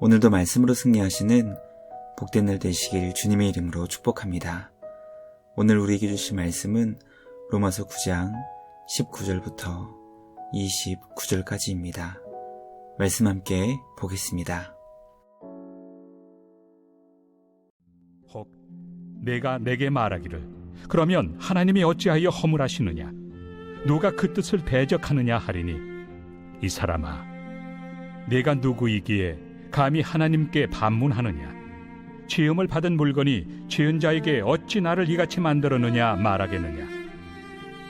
오늘도 말씀으로 승리하시는 복된 날 되시길 주님의 이름으로 축복합니다. 오늘 우리에게 주신 말씀은 로마서 9장 19절부터 29절까지입니다. 말씀 함께 보겠습니다. 혹 내가 내게 말하기를 그러면 하나님이 어찌하여 허물하시느냐 누가 그 뜻을 대적하느냐 하리니 이 사람아 내가 누구이기에 감히 하나님께 반문하느냐 죄음을 받은 물건이 죄은 자에게 어찌 나를 이같이 만들었느냐 말하겠느냐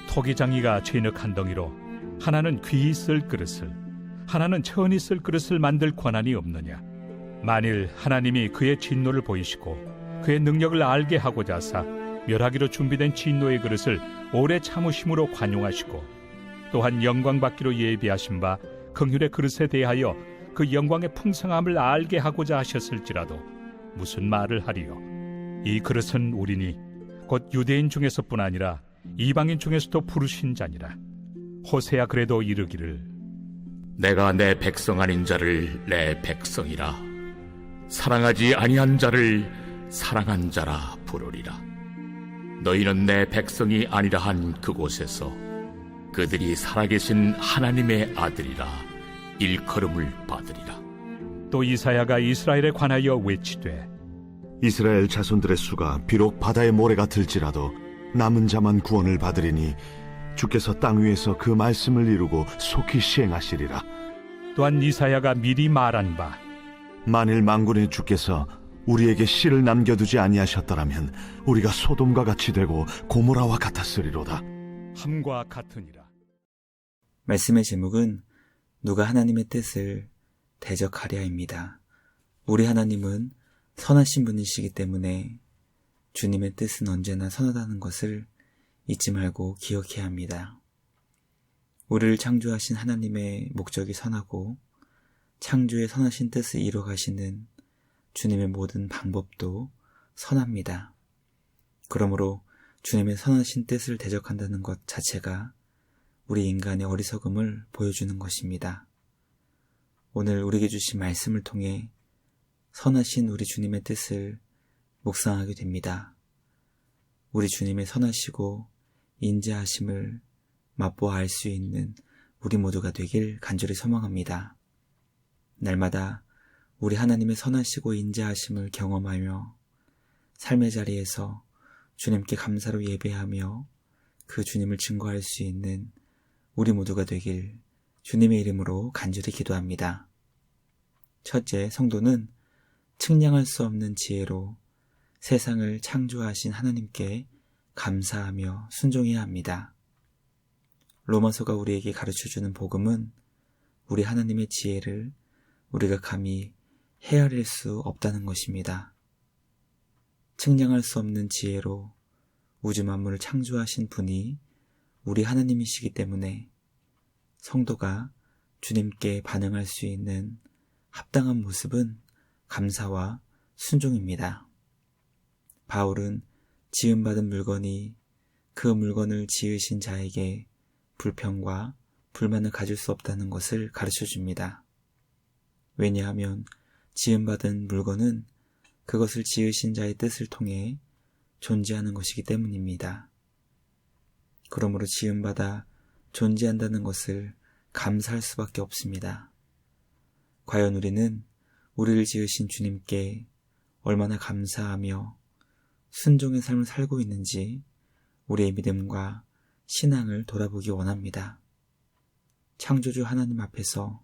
토기장이가 죄늑 한 덩이로 하나는 귀히 쓸 그릇을 하나는 천히 쓸 그릇을 만들 권한이 없느냐 만일 하나님이 그의 진노를 보이시고 그의 능력을 알게 하고자 하사 멸하기로 준비된 진노의 그릇을 오래 참으심으로 관용하시고 또한 영광 받기로 예비하신 바 긍휼의 그릇에 대하여 그 영광의 풍성함을 알게 하고자 하셨을지라도 무슨 말을 하리요 이 그릇은 우리니 곧 유대인 중에서뿐 아니라 이방인 중에서도 부르신 자니라 호세아 그래도 이르기를 내가 내 백성 아닌 자를 내 백성이라 사랑하지 아니한 자를 사랑한 자라 부르리라 너희는 내 백성이 아니라 한 그곳에서 그들이 살아계신 하나님의 아들이라 일컬음을 받으리라. 또 이사야가 이스라엘에 관하여 외치되 이스라엘 자손들의 수가 비록 바다의 모래 같을지라도 남은 자만 구원을 받으리니 주께서 땅 위에서 그 말씀을 이루고 속히 시행하시리라. 또한 이사야가 미리 말한 바 만일 만군의 주께서 우리에게 씨를 남겨두지 아니하셨더라면 우리가 소돔과 같이 되고 고모라와 같았으리로다. 함과 같으니라. 말씀의 제목은 누가 하나님의 뜻을 대적하랴입니다. 우리 하나님은 선하신 분이시기 때문에 주님의 뜻은 언제나 선하다는 것을 잊지 말고 기억해야 합니다. 우리를 창조하신 하나님의 목적이 선하고 창조의 선하신 뜻을 이루어가시는 주님의 모든 방법도 선합니다. 그러므로 주님의 선하신 뜻을 대적한다는 것 자체가 우리 인간의 어리석음을 보여주는 것입니다. 오늘 우리에게 주신 말씀을 통해 선하신 우리 주님의 뜻을 묵상하게 됩니다. 우리 주님의 선하시고 인자하심을 맛보아 알 수 있는 우리 모두가 되길 간절히 소망합니다. 날마다 우리 하나님의 선하시고 인자하심을 경험하며 삶의 자리에서 주님께 감사로 예배하며 그 주님을 증거할 수 있는 우리 모두가 되길 주님의 이름으로 간절히 기도합니다. 첫째, 성도는 측량할 수 없는 지혜로 세상을 창조하신 하나님께 감사하며 순종해야 합니다. 로마서가 우리에게 가르쳐주는 복음은 우리 하나님의 지혜를 우리가 감히 헤아릴 수 없다는 것입니다. 측량할 수 없는 지혜로 우주 만물을 창조하신 분이 우리 하나님이시기 때문에 성도가 주님께 반응할 수 있는 합당한 모습은 감사와 순종입니다. 바울은 지음받은 물건이 그 물건을 지으신 자에게 불평과 불만을 가질 수 없다는 것을 가르쳐줍니다. 왜냐하면 지음받은 물건은 그것을 지으신 자의 뜻을 통해 존재하는 것이기 때문입니다. 그러므로 지음받아 존재한다는 것을 감사할 수밖에 없습니다. 과연 우리는 우리를 지으신 주님께 얼마나 감사하며 순종의 삶을 살고 있는지 우리의 믿음과 신앙을 돌아보기 원합니다. 창조주 하나님 앞에서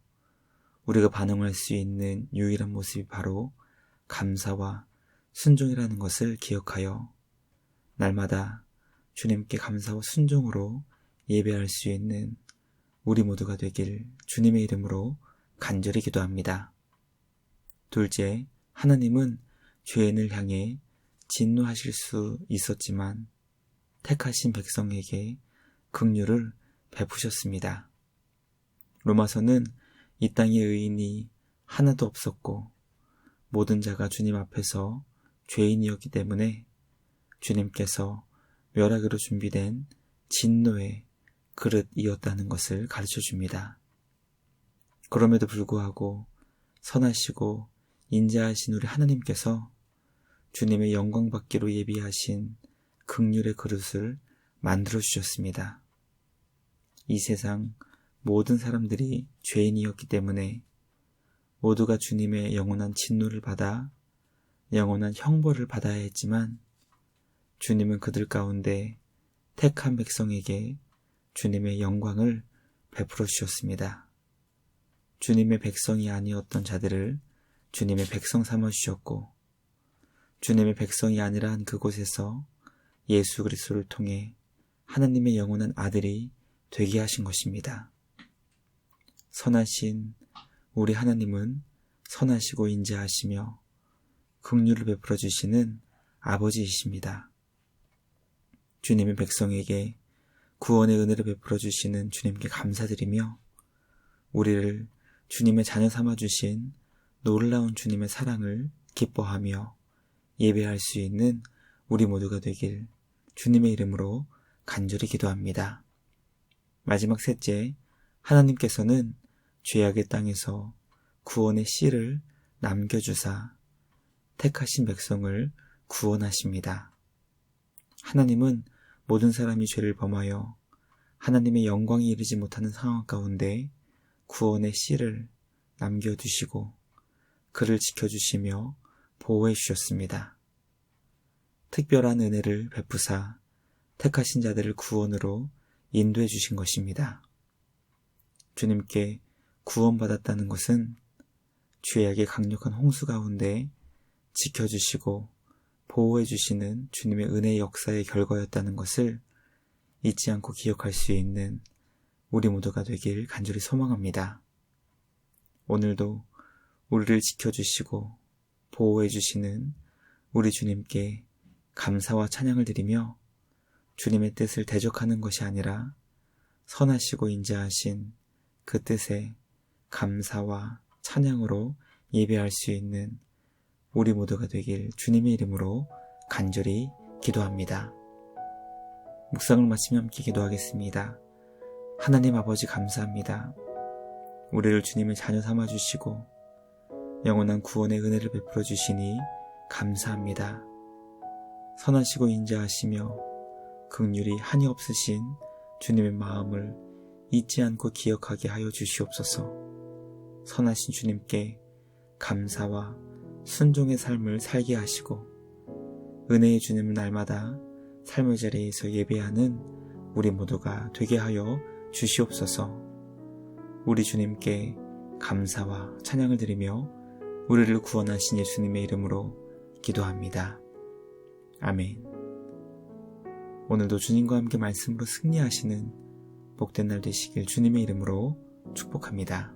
우리가 반응할 수 있는 유일한 모습이 바로 감사와 순종이라는 것을 기억하여 날마다 주님께 감사와 순종으로 예배할 수 있는 우리 모두가 되길 주님의 이름으로 간절히 기도합니다. 둘째, 하나님은 죄인을 향해 진노하실 수 있었지만 택하신 백성에게 긍휼을 베푸셨습니다. 로마서는 이 땅에 의인이 하나도 없었고 모든 자가 주님 앞에서 죄인이었기 때문에 주님께서 멸하기로 준비된 진노의 그릇이었다는 것을 가르쳐줍니다. 그럼에도 불구하고 선하시고 인자하신 우리 하나님께서 주님의 영광 받기로 예비하신 긍휼의 그릇을 만들어 주셨습니다. 이 세상 모든 사람들이 죄인이었기 때문에 모두가 주님의 영원한 진노를 받아 영원한 형벌을 받아야 했지만 주님은 그들 가운데 택한 백성에게 주님의 영광을 베풀어 주셨습니다. 주님의 백성이 아니었던 자들을 주님의 백성 삼아 주셨고 주님의 백성이 아니라 한 그곳에서 예수 그리스도를 통해 하나님의 영원한 아들이 되게 하신 것입니다. 선하신 우리 하나님은 선하시고 인자하시며 긍휼을 베풀어 주시는 아버지이십니다. 주님의 백성에게 구원의 은혜를 베풀어 주시는 주님께 감사드리며 우리를 주님의 자녀 삼아 주신 놀라운 주님의 사랑을 기뻐하며 예배할 수 있는 우리 모두가 되길 주님의 이름으로 간절히 기도합니다. 마지막 셋째, 하나님께서는 죄악의 땅에서 구원의 씨를 남겨주사 택하신 백성을 구원하십니다. 하나님은 모든 사람이 죄를 범하여 하나님의 영광이 이르지 못하는 상황 가운데 구원의 씨를 남겨두시고 그를 지켜주시며 보호해 주셨습니다. 특별한 은혜를 베푸사 택하신 자들을 구원으로 인도해 주신 것입니다. 주님께 구원받았다는 것은 죄악의 강력한 홍수 가운데 지켜주시고 보호해 주시는 주님의 은혜의 역사의 결과였다는 것을 잊지 않고 기억할 수 있는 우리 모두가 되길 간절히 소망합니다. 오늘도 우리를 지켜주시고 보호해 주시는 우리 주님께 감사와 찬양을 드리며 주님의 뜻을 대적하는 것이 아니라 선하시고 인자하신 그 뜻에 감사와 찬양으로 예배할 수 있는 우리 모두가 되길 주님의 이름으로 간절히 기도합니다. 묵상을 마치며 함께 기도하겠습니다. 하나님 아버지 감사합니다. 우리를 주님의 자녀 삼아 주시고 영원한 구원의 은혜를 베풀어 주시니 감사합니다. 선하시고 인자하시며 긍휼이 한이 없으신 주님의 마음을 잊지 않고 기억하게 하여 주시옵소서. 선하신 주님께 감사와 순종의 삶을 살게 하시고 은혜의 주님은 날마다 삶의 자리에서 예배하는 우리 모두가 되게 하여 주시옵소서. 우리 주님께 감사와 찬양을 드리며 우리를 구원하신 예수님의 이름으로 기도합니다. 아멘. 오늘도 주님과 함께 말씀으로 승리하시는 복된 날 되시길 주님의 이름으로 축복합니다.